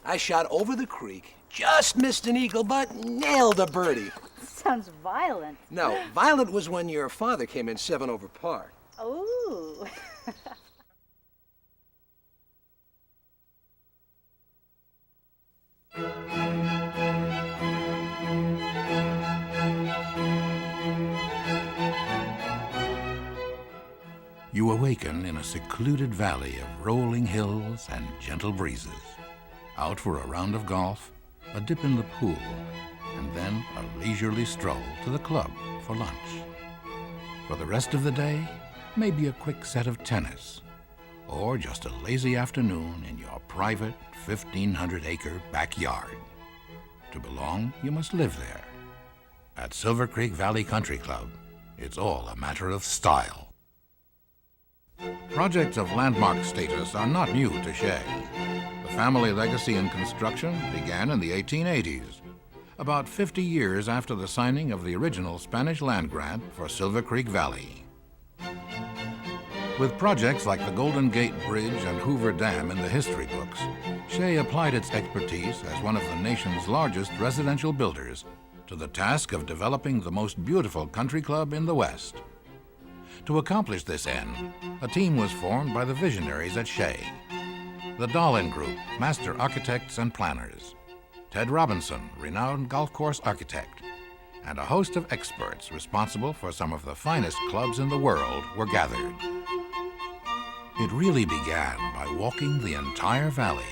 I shot over the creek, just missed an eagle, but nailed a birdie. Sounds violent. No, violent was when your father came in 7 over par. Ooh. You awaken in a secluded valley of rolling hills and gentle breezes. Out for a round of golf, a dip in the pool, and then a leisurely stroll to the club for lunch. For the rest of the day, maybe a quick set of tennis, or just a lazy afternoon in your private 1,500-acre backyard. To belong, you must live there. At Silver Creek Valley Country Club, it's all a matter of style. Projects of landmark status are not new to Shea. The family legacy in construction began in the 1880s, about 50 years after the signing of the original Spanish land grant for Silver Creek Valley. With projects like the Golden Gate Bridge and Hoover Dam in the history books, Shea applied its expertise as one of the nation's largest residential builders to the task of developing the most beautiful country club in the West. To accomplish this end, a team was formed by the visionaries at Shea. The Dahlin Group, master architects and planners, Ted Robinson, renowned golf course architect, and a host of experts responsible for some of the finest clubs in the world were gathered. It really began by walking the entire valley.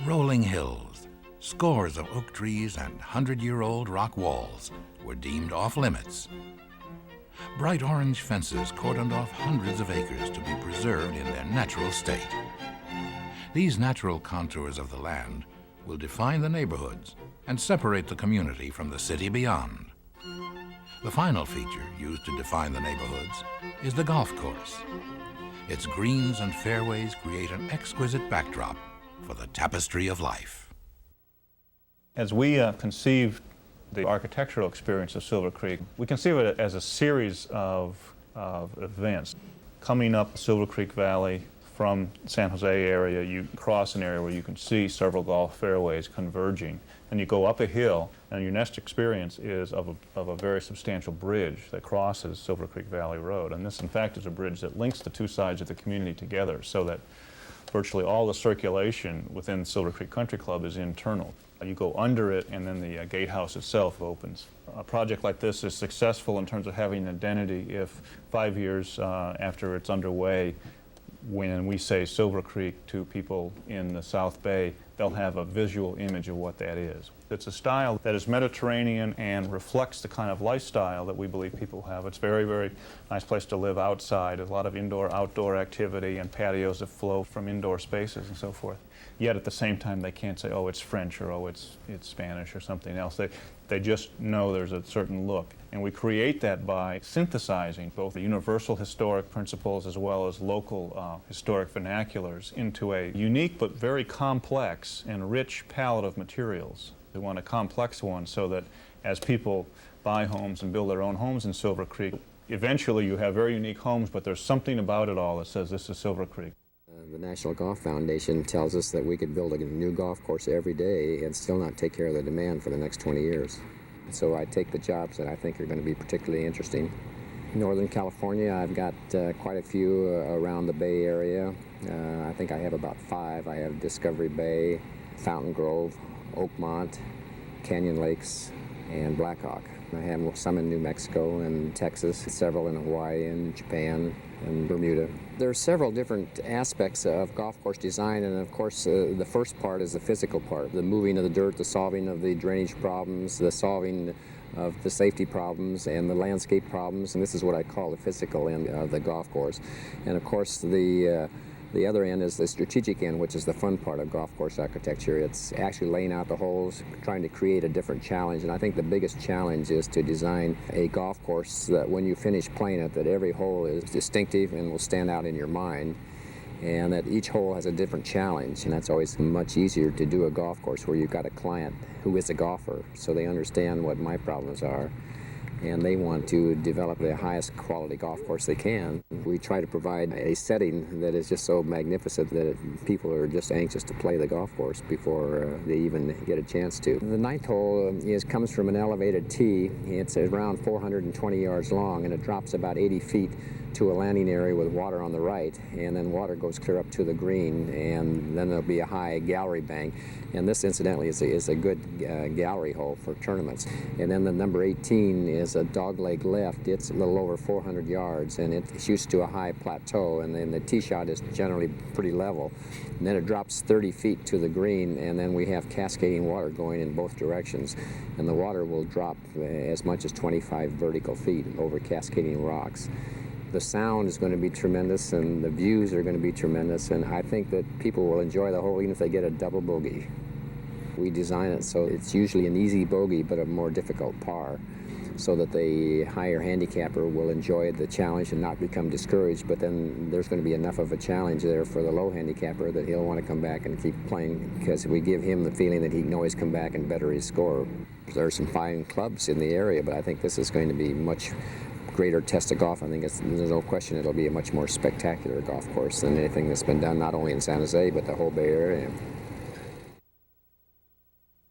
Rolling hills, scores of oak trees, and 100-year-old rock walls were deemed off-limits. Bright orange fences cordoned off hundreds of acres to be preserved in their natural state. These natural contours of the land will define the neighborhoods and separate the community from the city beyond. The final feature used to define the neighborhoods is the golf course. Its greens and fairways create an exquisite backdrop for the tapestry of life. As we conceived the architectural experience of Silver Creek, we conceive it as a series of events. Coming up Silver Creek Valley from San Jose area, you cross an area where you can see several golf fairways converging, and you go up a hill, and your next experience is of a very substantial bridge that crosses Silver Creek Valley Road. And this, in fact, is a bridge that links the two sides of the community together so that virtually all the circulation within Silver Creek Country Club is internal. You go under it, and then the gatehouse itself opens. A project like this is successful in terms of having an identity if 5 years after it's underway, when we say Silver Creek to people in the South Bay, they'll have a visual image of what that is. It's a style that is Mediterranean and reflects the kind of lifestyle that we believe people have. It's a very, very nice place to live outside. There's a lot of indoor-outdoor activity and patios that flow from indoor spaces and so forth. Yet at the same time, they can't say, oh, it's French, or oh, it's Spanish, or something else. They just know there's a certain look. And we create that by synthesizing both the universal historic principles as well as local historic vernaculars into a unique but very complex and rich palette of materials. We want a complex one so that as people buy homes and build their own homes in Silver Creek, eventually you have very unique homes, but there's something about it all that says this is Silver Creek. The National Golf Foundation tells us that we could build a new golf course every day and still not take care of the demand for the next 20 years. So I take the jobs that I think are going to be particularly interesting. Northern California, I've got quite a few around the Bay Area. I think I have about 5. I have Discovery Bay, Fountain Grove, Oakmont, Canyon Lakes, and Blackhawk. I have some in New Mexico and Texas, several in Hawaii and Japan and Bermuda. There are several different aspects of golf course design, and of course the first part is the physical part, the moving of the dirt, the solving of the drainage problems, the solving of the safety problems and the landscape problems, and this is what I call the physical end of the golf course. And of course the other end is the strategic end, which is the fun part of golf course architecture. It's actually laying out the holes, trying to create a different challenge. And I think the biggest challenge is to design a golf course that when you finish playing it, that every hole is distinctive and will stand out in your mind, and that each hole has a different challenge. And that's always much easier to do a golf course where you've got a client who is a golfer, so they understand what my problems are. and they want to develop the highest quality golf course they can. We try to provide a setting that is just so magnificent that people are just anxious to play the golf course before they even get a chance to. The ninth hole comes from an elevated tee. It's around 420 yards long, and it drops about 80 feet to a landing area with water on the right, and then water goes clear up to the green, and then there'll be a high gallery bank. And this, incidentally, is a good gallery hole for tournaments. And then the number 18 is a dogleg left. It's a little over 400 yards, and it shoots to a high plateau, and then the tee shot is generally pretty level. And then it drops 30 feet to the green, and then we have cascading water going in both directions. And the water will drop as much as 25 vertical feet over cascading rocks. The sound is going to be tremendous, and the views are going to be tremendous, and I think that people will enjoy the hole even if they get a double bogey. We design it so it's usually an easy bogey but a more difficult par, so that the higher handicapper will enjoy the challenge and not become discouraged, but then there's going to be enough of a challenge there for the low handicapper that he'll want to come back and keep playing, because we give him the feeling that he can always come back and better his score. There are some fine clubs in the area, but I think this is going to be much greater test of golf. I think there's no question it'll be a much more spectacular golf course than anything that's been done not only in San Jose but the whole Bay Area.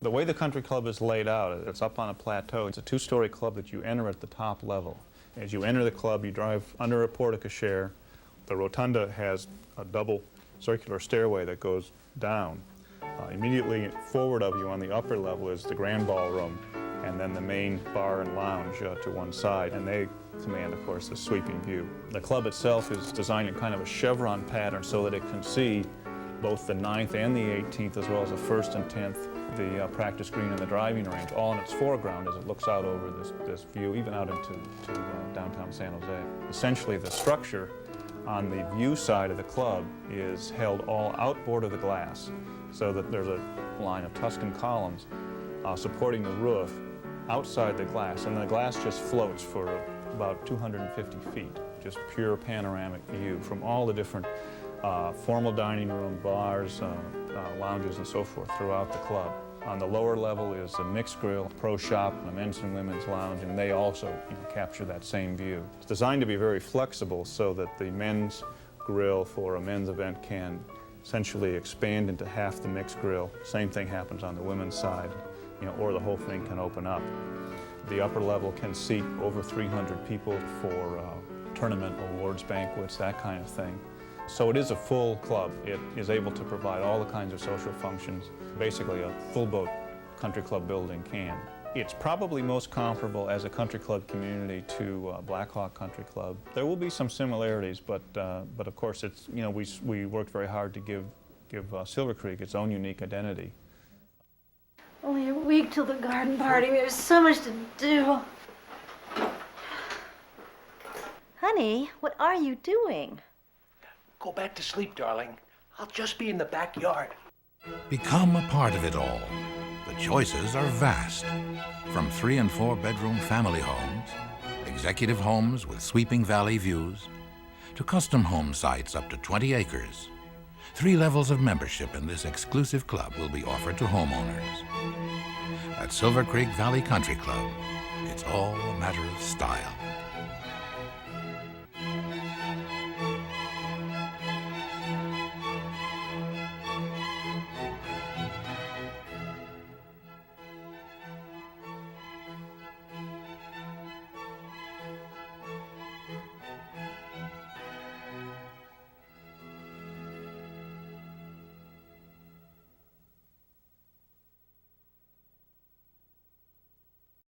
The way the country club is laid out, it's up on a plateau. It's a two-story club that you enter at the top level. As you enter the club, you drive under a porte-cochere. The rotunda has a double circular stairway that goes down. Immediately forward of you on the upper level is the grand ballroom, and then the main bar and lounge to one side, and they command, of course, the sweeping view. The club itself is designed in kind of a chevron pattern so that it can see both the 9th and the 18th, as well as the 1st and 10th, the practice green and the driving range, all in its foreground as it looks out over this view, even out into downtown San Jose. Essentially, the structure on the view side of the club is held all outboard of the glass, so that there's a line of Tuscan columns supporting the roof outside the glass, and the glass just floats for about 250 feet, just pure panoramic view from all the different formal dining room, bars, lounges, and so forth throughout the club. On the lower level is a mixed grill, pro shop, and a men's and women's lounge, and they also capture that same view. It's designed to be very flexible so that the men's grill for a men's event can essentially expand into half the mixed grill. Same thing happens on the women's side, or the whole thing can open up. The upper level can seat over 300 people for tournament awards, banquets, that kind of thing. So it is a full club. It is able to provide all the kinds of social functions basically a full boat country club building can. It's probably most comparable as a country club community to Black Hawk Country Club. There will be some similarities, but of course it's, we worked very hard to give Silver Creek its own unique identity. Only a week till the garden party. There's so much to do. Honey, what are you doing? Go back to sleep, darling. I'll just be in the backyard. Become a part of it all. The choices are vast. From 3 and 4 bedroom family homes, executive homes with sweeping valley views, to custom home sites up to 20 acres. 3 levels of membership in this exclusive club will be offered to homeowners. At Silver Creek Valley Country Club, it's all a matter of style.